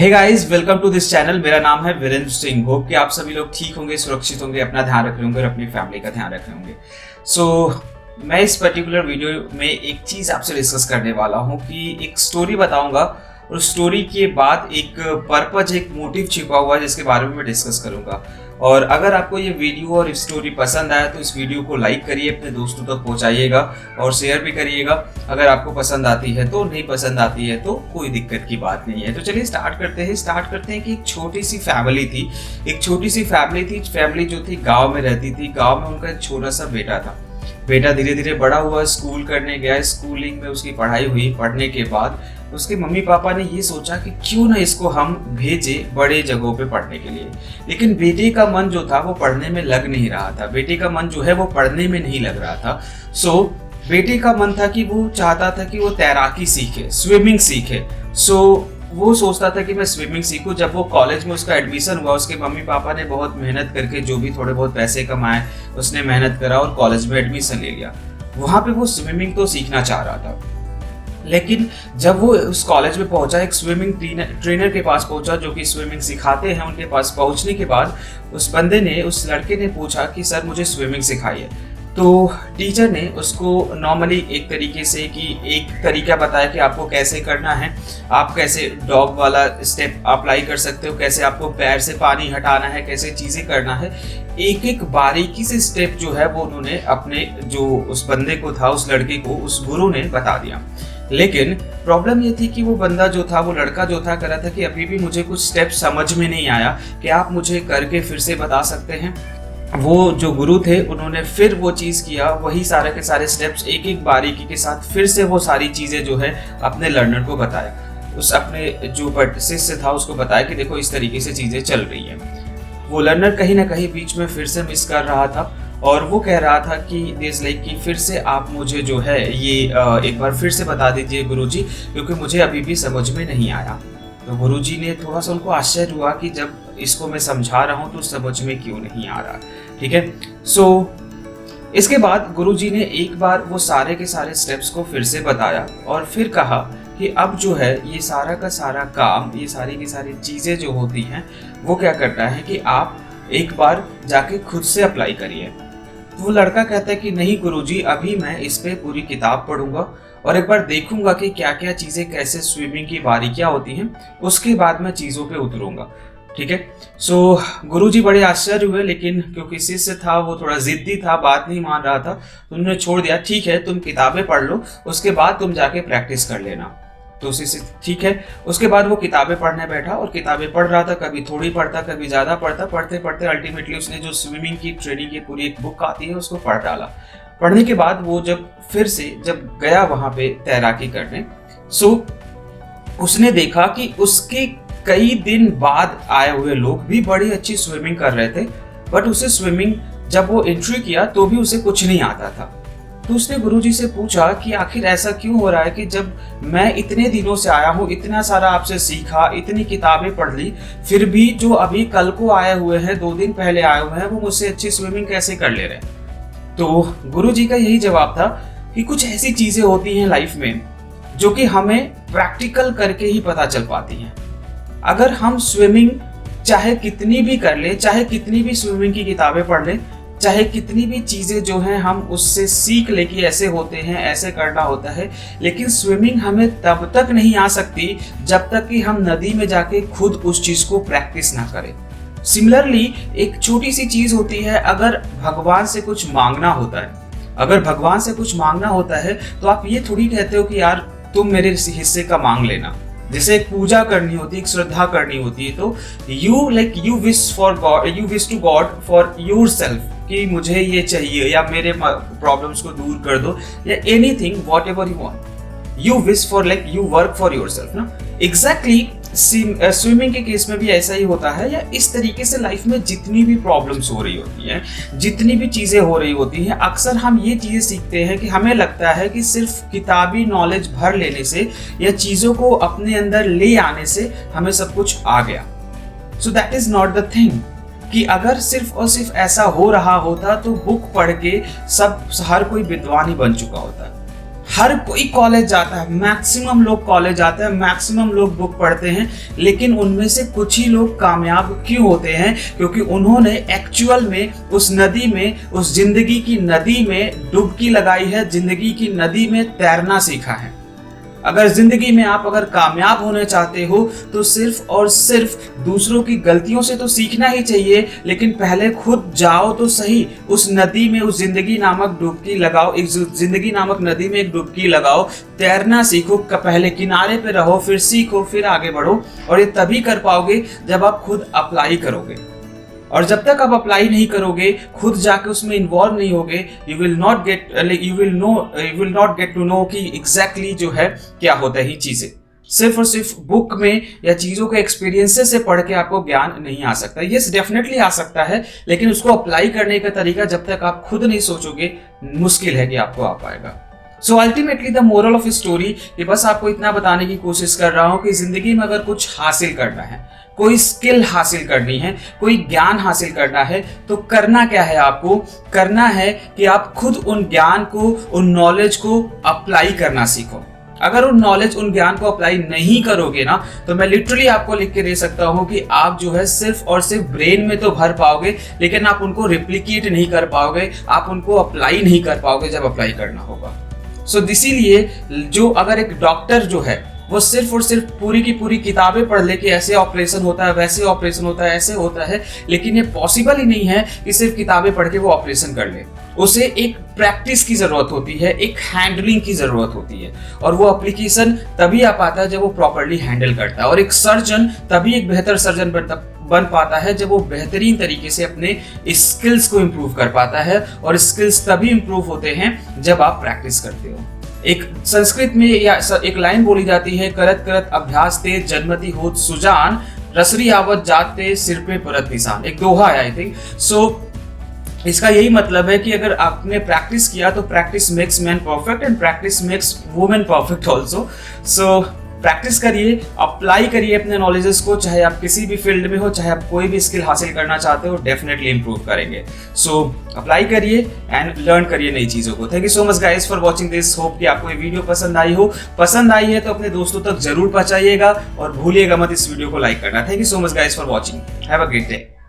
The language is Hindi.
Hey guys, welcome to this channel. मेरा नाम है वीरेंद्र सिंह। होप कि आप सभी लोग ठीक होंगे, सुरक्षित होंगे, अपना ध्यान रख रहे होंगे और अपनी फैमिली का ध्यान रख रहे होंगे। मैं इस पर्टिकुलर वीडियो में एक चीज़ आपसे डिस्कस करने वाला हूँ कि एक स्टोरी बताऊंगा और स्टोरी के बाद एक पर्पज, एक मोटिव छिपा हुआ है जिसके बारे में मैं डिस्कस करूंगा। और अगर आपको ये वीडियो और स्टोरी पसंद आया तो इस वीडियो को लाइक करिए, अपने दोस्तों तक पहुंचाइएगा और शेयर भी करिएगा। अगर आपको पसंद आती है तो, नहीं पसंद आती है तो कोई दिक्कत की बात नहीं है। तो चलिए स्टार्ट करते हैं कि एक छोटी सी फैमिली थी। फैमिली जो थी गाँव में रहती थी। गाँव में उनका एक छोटा सा बेटा था। बेटा धीरे धीरे बड़ा हुआ, स्कूल करने गया। स्कूलिंग में उसकी पढ़ाई हुई। पढ़ने के बाद उसके मम्मी पापा ने ये सोचा कि क्यों ना इसको हम भेजे बड़े जगहों पे पढ़ने के लिए। लेकिन बेटे का मन जो था वो पढ़ने में लग नहीं रहा था। बेटे का मन जो है वो पढ़ने में नहीं लग रहा था। बेटे का मन था कि वो चाहता था कि वो तैराकी सीखे, स्विमिंग सीखे। वो सोचता था कि मैं स्विमिंग सीखूं। जब वो कॉलेज में उसका एडमिशन हुआ, उसके मम्मी पापा ने बहुत मेहनत करके जो भी थोड़े बहुत पैसे कमाए, उसने मेहनत करा और कॉलेज में एडमिशन ले लिया। वहां पे वो स्विमिंग तो सीखना चाह रहा था, लेकिन जब वो उस कॉलेज में पहुंचा, एक स्विमिंग ट्रेनर के पास पहुंचा जो कि स्विमिंग सिखाते हैं। उनके पास पहुंचने के बाद उस लड़के ने पूछा कि सर मुझे स्विमिंग सिखाइए। तो टीचर ने उसको नॉर्मली एक तरीका बताया कि आपको कैसे करना है, आप कैसे डॉग वाला स्टेप अप्लाई कर सकते हो, कैसे आपको पैर से पानी हटाना है, कैसे चीज़ें करना है। एक एक बारीकी से स्टेप जो है वो उन्होंने अपने जो उस बंदे को था, उस लड़के को, उस गुरु ने बता दिया। लेकिन प्रॉब्लम ये थी कि वो बंदा जो था, वो लड़का जो था, कह रहा था कि अभी भी मुझे कुछ स्टेप समझ में नहीं आया, कि आप मुझे करके फिर से बता सकते हैं। वो जो गुरु थे उन्होंने फिर वो चीज़ किया, वही सारे के सारे स्टेप्स एक एक बारीकी के साथ फिर से वो सारी चीज़ें जो है अपने लर्नर को बताया। उस अपने जो शिष्य था उसको बताया कि देखो इस तरीके से चीज़ें चल रही हैं। वो लर्नर कहीं ना कहीं बीच में फिर से मिस कर रहा था और वो कह रहा था कि फिर से आप मुझे जो है ये एक बार फिर से बता दीजिए गुरुजी, क्योंकि मुझे अभी भी समझ में नहीं आया। तो गुरुजी ने थोड़ा सा उनको आश्चर्य हुआ कि जब इसको मैं समझा रहा हूँ तो समझ में क्यों नहीं आ रहा। ठीक है। इसके बाद गुरुजी ने एक बार वो सारे के सारे स्टेप्स को फिर से बताया और फिर कहा कि अब जो है ये सारा का सारा काम, ये सारी की सारी चीज़ें जो होती हैं वो क्या करना है कि आप एक बार जाके खुद से अप्लाई करिए। तो वो लड़का कहता है कि नहीं गुरुजी, अभी मैं इस पे पूरी किताब पढ़ूंगा और एक बार देखूंगा कि क्या क्या चीज़ें, कैसे स्विमिंग की बारीकियां होती हैं, उसके बाद मैं चीज़ों पे उतरूंगा। ठीक है। गुरुजी बड़े आश्चर्य हुए, लेकिन क्योंकि शिष्य था वो थोड़ा जिद्दी था, बात नहीं मान रहा था, तो उन्होंने छोड़ दिया। ठीक है, तुम किताबें पढ़ लो, उसके बाद तुम जाके प्रैक्टिस कर लेना। तो शिष्य ठीक है। उसके बाद वो किताबें पढ़ने बैठा और किताबें पढ़ रहा था। कभी थोड़ी पढ़ता, कभी ज़्यादा पढ़ता। पढ़ते पढ़ते अल्टीमेटली उसने जो स्विमिंग की ट्रेनिंग की पूरी एक बुक आती है उसको पढ़ डाला। पढ़ने के बाद वो जब गया वहाँ पे तैराकी करने, उसने देखा कि उसके कई दिन बाद आए हुए लोग भी बड़ी अच्छी स्विमिंग कर रहे थे, बट उसे स्विमिंग जब वो एंट्री किया तो भी उसे कुछ नहीं आता था। तो उसने गुरुजी से पूछा कि आखिर ऐसा क्यों हो रहा है कि जब मैं इतने दिनों से आया हूँ, इतना सारा आपसे सीखा, इतनी किताबें पढ़ ली, फिर भी जो अभी कल को आए हुए हैं, 2 दिन पहले आए हुए हैं, वो मुझसे अच्छी स्विमिंग कैसे कर ले रहे हैं। तो गुरुजी का यही जवाब था कि कुछ ऐसी चीजें होती हैं लाइफ में जो कि हमें प्रैक्टिकल करके ही पता चल पाती हैं। अगर हम स्विमिंग चाहे कितनी भी कर ले, चाहे कितनी भी स्विमिंग की किताबें पढ़ ले, चाहे कितनी भी चीज़ें जो हैं हम उससे सीख ले कि ऐसे होते हैं, ऐसे करना होता है, लेकिन स्विमिंग हमें तब तक नहीं आ सकती जब तक कि हम नदी में जाके खुद उस चीज़ को प्रैक्टिस ना करें। सिमिलरली एक छोटी सी चीज़ होती है, अगर भगवान से कुछ मांगना होता है तो आप ये थोड़ी कहते हो कि यार तुम मेरे हिस्से का मांग लेना। जैसे एक पूजा करनी होती है, एक श्रद्धा करनी होती है, तो you wish to God for yourself कि मुझे ये चाहिए या मेरे प्रॉब्लम्स को दूर कर दो या anything what ever you want. You wish for you work for yourself ना। एग्जैक्टली स्विमिंग के केस में भी ऐसा ही होता है, या इस तरीके से लाइफ में जितनी भी प्रॉब्लम्स हो रही होती हैं, जितनी भी चीज़ें हो रही होती हैं, अक्सर हम ये चीज़ें सीखते हैं कि हमें लगता है कि सिर्फ किताबी नॉलेज भर लेने से या चीज़ों को अपने अंदर ले आने से हमें सब कुछ आ गया। So that is not the thing कि अगर सिर्फ और सिर्फ ऐसा हो रहा होता तो बुक पढ़ के हर कोई विद्वान ही बन चुका होता। हर कोई कॉलेज जाता है, मैक्सिमम लोग कॉलेज जाते हैं, मैक्सिमम लोग बुक पढ़ते हैं, लेकिन उनमें से कुछ ही लोग कामयाब क्यों होते हैं? क्योंकि उन्होंने एक्चुअल में उस नदी में, उस जिंदगी की नदी में डुबकी लगाई है, जिंदगी की नदी में तैरना सीखा है। अगर जिंदगी में आप अगर कामयाब होना चाहते हो तो सिर्फ और सिर्फ दूसरों की गलतियों से तो सीखना ही चाहिए, लेकिन पहले खुद जाओ तो सही उस नदी में, उस जिंदगी नामक डुबकी लगाओ, एक जिंदगी नामक नदी में एक डुबकी लगाओ, तैरना सीखो, पहले किनारे पे रहो, फिर सीखो, फिर आगे बढ़ो। और ये तभी कर पाओगे जब आप खुद अप्लाई करोगे। और जब तक आप अप्लाई नहीं करोगे, खुद जाके उसमें इन्वॉल्व नहीं होगे, you will not get to know कि एग्जैक्टली जो है क्या होता है ही चीजें। सिर्फ और सिर्फ बुक में या चीजों के एक्सपीरियंसेस से पढ़ के आपको ज्ञान नहीं आ सकता। यस, डेफिनेटली आ सकता है, लेकिन उसको अप्लाई करने का तरीका जब तक आप खुद नहीं सोचोगे, मुश्किल है कि आपको आ पाएगा। So ultimately the moral of story, कि बस आपको इतना बताने की कोशिश कर रहा हूं कि जिंदगी में अगर कुछ हासिल करना है, कोई स्किल हासिल करनी है, कोई ज्ञान हासिल करना है, तो करना क्या है? आपको करना है कि आप खुद उन ज्ञान को, उन नॉलेज को अप्लाई करना सीखो। अगर उन नॉलेज, उन ज्ञान को अप्लाई नहीं करोगे ना, तो मैं लिटरली आपको लिख के दे सकता हूं कि आप जो है सिर्फ और सिर्फ ब्रेन में तो भर पाओगे, लेकिन आप उनको रिप्लिकेट नहीं कर पाओगे, आप उनको अप्लाई नहीं कर पाओगे जब अप्लाई करना होगा। सो इसीलिए जो अगर एक डॉक्टर जो है वो सिर्फ और सिर्फ पूरी की पूरी किताबें पढ़ ले कि ऐसे ऑपरेशन होता है, वैसे ऑपरेशन होता है, ऐसे होता है, लेकिन ये पॉसिबल ही नहीं है कि सिर्फ किताबें पढ़ के वो ऑपरेशन कर ले। उसे एक प्रैक्टिस की जरूरत होती है, एक हैंडलिंग की जरूरत होती है, और वो एप्लीकेशन तभी आ पाता है जब वो प्रॉपर्ली हैंडल करता है। और एक सर्जन तभी एक बेहतर सर्जन बन पाता है जब वो बेहतरीन तरीके से अपने स्किल्स को इम्प्रूव कर पाता है, और स्किल्स तभी इम्प्रूव होते हैं जब आप प्रैक्टिस करते हो। एक संस्कृत में या एक लाइन बोली जाती है, करत करत अभ्यास ते जन्मति होत सुजान, रसरी आवत जाते सिर पे परत निशान। एक दोहा है आई थिंक। सो इसका यही मतलब है कि अगर आपने प्रैक्टिस किया तो practice makes man perfect and practice makes women perfect also. So practice करिए, अप्लाई करिए अपने नॉलेजेस को, चाहे आप किसी भी फील्ड में हो, चाहे आप कोई भी स्किल हासिल करना चाहते हो, डेफिनेटली इंप्रूव करेंगे। सो अप्लाई करिए एंड लर्न करिए नई चीज़ों को। Thank you so much guys for watching this. Hope कि आपको ये वीडियो पसंद आई हो। पसंद आई है तो अपने दोस्तों तक जरूर पहुंचाइएगा और भूलिएगा मत इस वीडियो को लाइक करना। Thank you so much guys for watching. Have a great day.